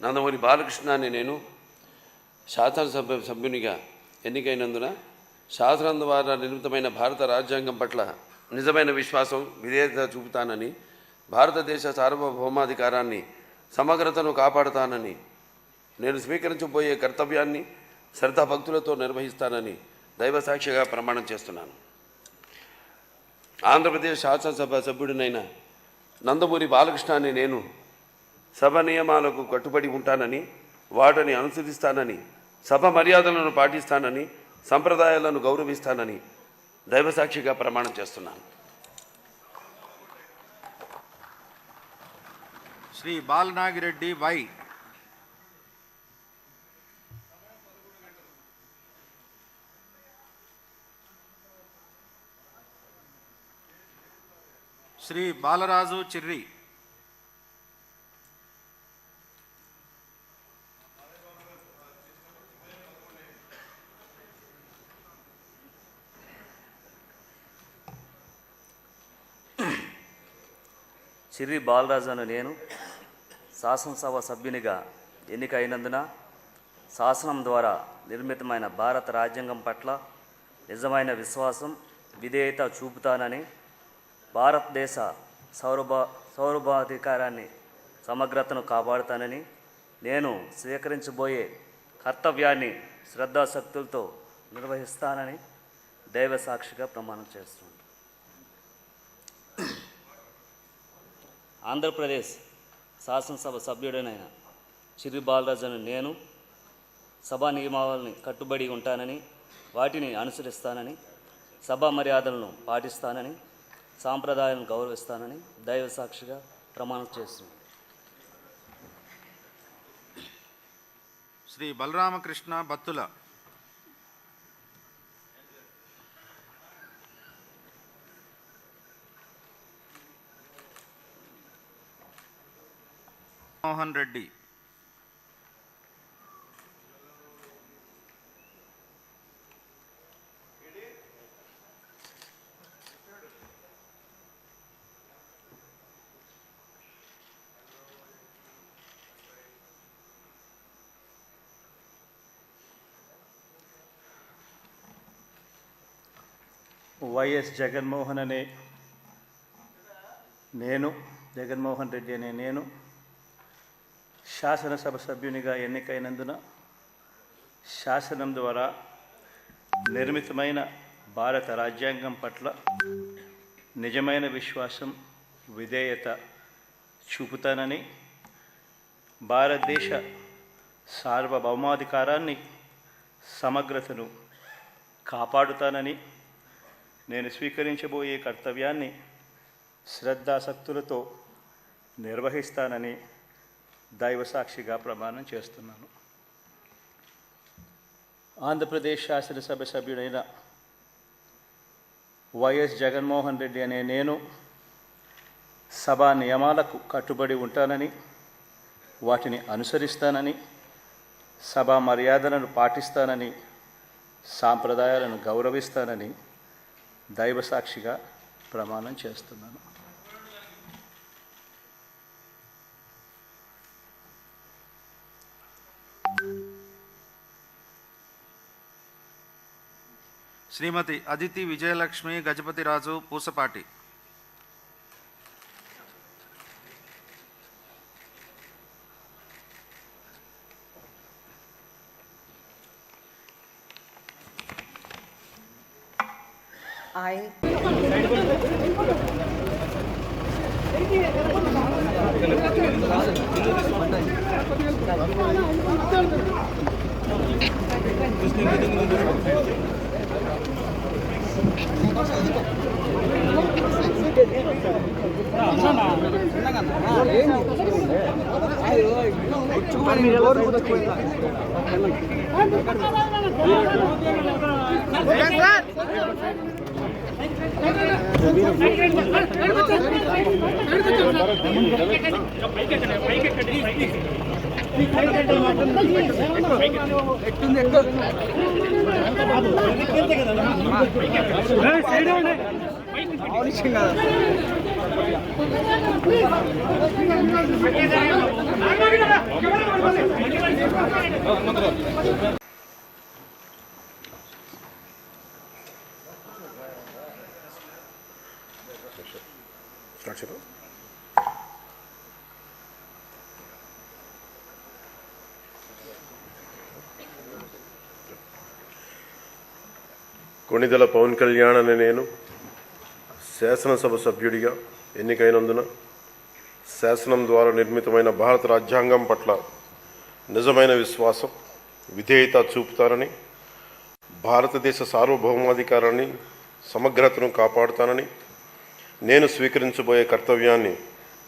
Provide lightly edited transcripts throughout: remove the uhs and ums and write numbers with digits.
నందమూరి బాలకృష్ణ అనే నేను సభ్యునిగా ఎన్నికైనందున శాసనం ద్వారా నిర్మితమైన భారత రాజ్యాంగం పట్ల నిజమైన విశ్వాసం, విధేయత చూపుతానని, భారతదేశ సార్వభౌమాధికారాన్ని, సమగ్రతను కాపాడుతానని, నేను స్వీకరించబోయే కర్తవ్యాన్ని శ్రద్ధాభక్తులతో నిర్వహిస్తానని దైవసాక్షిగా ప్రమాణం చేస్తున్నాను. ఆంధ్రప్రదేశ్ శాసనసభ సభ్యుడినైన నందమూరి బాలకృష్ణ అనే నేను సభ నియమాలకు కట్టుబడి ఉంటానని, వాటిని అనుసరిస్తానని, సభ మర్యాదలను పాటిస్తానని, సంప్రదాయాలను గౌరవిస్తానని దైవసాక్షిగా ప్రమాణం చేస్తున్నాను. శ్రీ బాలనాగిరెడ్డి వై. శ్రీ బాలరాజు చిర్రి. చిర్రి బాలరాజు అను నేను శాసనసభ సభ్యునిగా ఎన్నికైనందున శాసనం ద్వారా నిర్మితమైన భారత రాజ్యాంగం పట్ల నిజమైన విశ్వాసం, విధేయత చూపుతానని, భారతదేశ సార్వభౌమాధికారాన్ని, సమగ్రతను కాపాడుతానని, నేను స్వీకరించబోయే కర్తవ్యాన్ని శ్రద్ధాశక్తులతో నిర్వహిస్తానని దైవ సాక్షిగా ప్రమాణం చేస్తున్నాను. ఆంధ్రప్రదేశ్ శాసనసభ సభ్యుడైన చిర్రి బాలరాజు అను నేను సభా నియమావళిని కట్టుబడి ఉంటానని, వాటిని అనుసరిస్తానని, సభా మర్యాదలను పాటిస్తానని, సాంప్రదాయాలను గౌరవిస్తానని దైవ సాక్షిగా ప్రమాణం చేస్తున్నాను. శ్రీ బలరామకృష్ణ బత్తుల. మోహన్ రెడ్డి. వైఎస్ జగన్మోహన్ అనే నేను, జగన్మోహన్ రెడ్డి అనే నేను శాసనసభ సభ్యునిగా ఎన్నికైనందున శాసనం ద్వారా నిర్మితమైన భారత రాజ్యాంగం పట్ల నిజమైన విశ్వాసం, విధేయత చూపుతానని, భారతదేశ సార్వభౌమాధికారాన్ని, సమగ్రతను కాపాడుతానని, నేను స్వీకరించబోయే కర్తవ్యాన్ని శ్రద్ధాశక్తులతో నిర్వహిస్తానని దైవసాక్షిగా ప్రమాణం చేస్తున్నాను. ఆంధ్రప్రదేశ్ శాసనసభ సభ్యుడైన వైఎస్ జగన్మోహన్ రెడ్డి అనే నేను సభా నియమాలకు కట్టుబడి ఉంటానని, వాటిని అనుసరిస్తానని, సభా మర్యాదలను పాటిస్తానని, సాంప్రదాయాలను గౌరవిస్తానని దైవసాక్షిగా ప్రమాణం చేస్తున్నాను. శ్రీమతి అదితి విజయలక్ష్మి గజపతిరాజు పూసపాటి. సైడ్ కొణిదెల పవన్ కళ్యాణ్ అనే నేను శాసనసభ సభ్యుడిగా ఎన్నికైనందున శాసనం ద్వారా నిర్మితమైన భారత రాజ్యాంగం పట్ల నిజమైన విశ్వాసం, విధేయత చూపుతానని, భారతదేశ సార్వభౌమాధికారాన్ని, సమగ్రతను కాపాడుతానని, నేను స్వీకరించబోయే కర్తవ్యాన్ని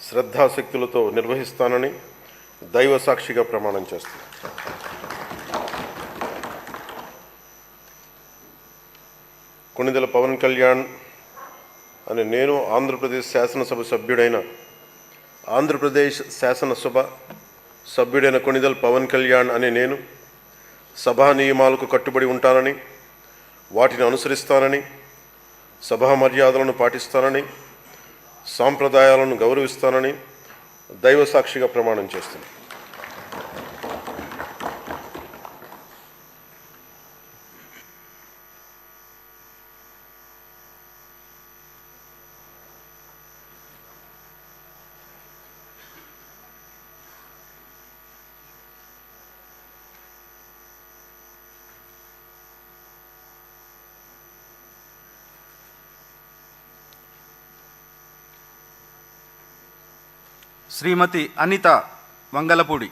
శ్రద్ధాశక్తులతో నిర్వహిస్తానని దైవ సాక్షిగా ప్రమాణం చేస్తాను. కొణిదెల పవన్ కళ్యాణ్ అనే నేను ఆంధ్రప్రదేశ్ శాసనసభ సభ్యుడైన కొణిదెల పవన్ కళ్యాణ్ అనే నేను సభా నియమాలకు కట్టుబడి ఉంటానని, వాటిని అనుసరిస్తానని, సభా మర్యాదలను పాటిస్తానని, సాంప్రదాయాలను గౌరవిస్తానని దైవ సాక్షిగా ప్రమాణం చేస్తున్నాను. శ్రీమతి అనిత వంగలపూడి.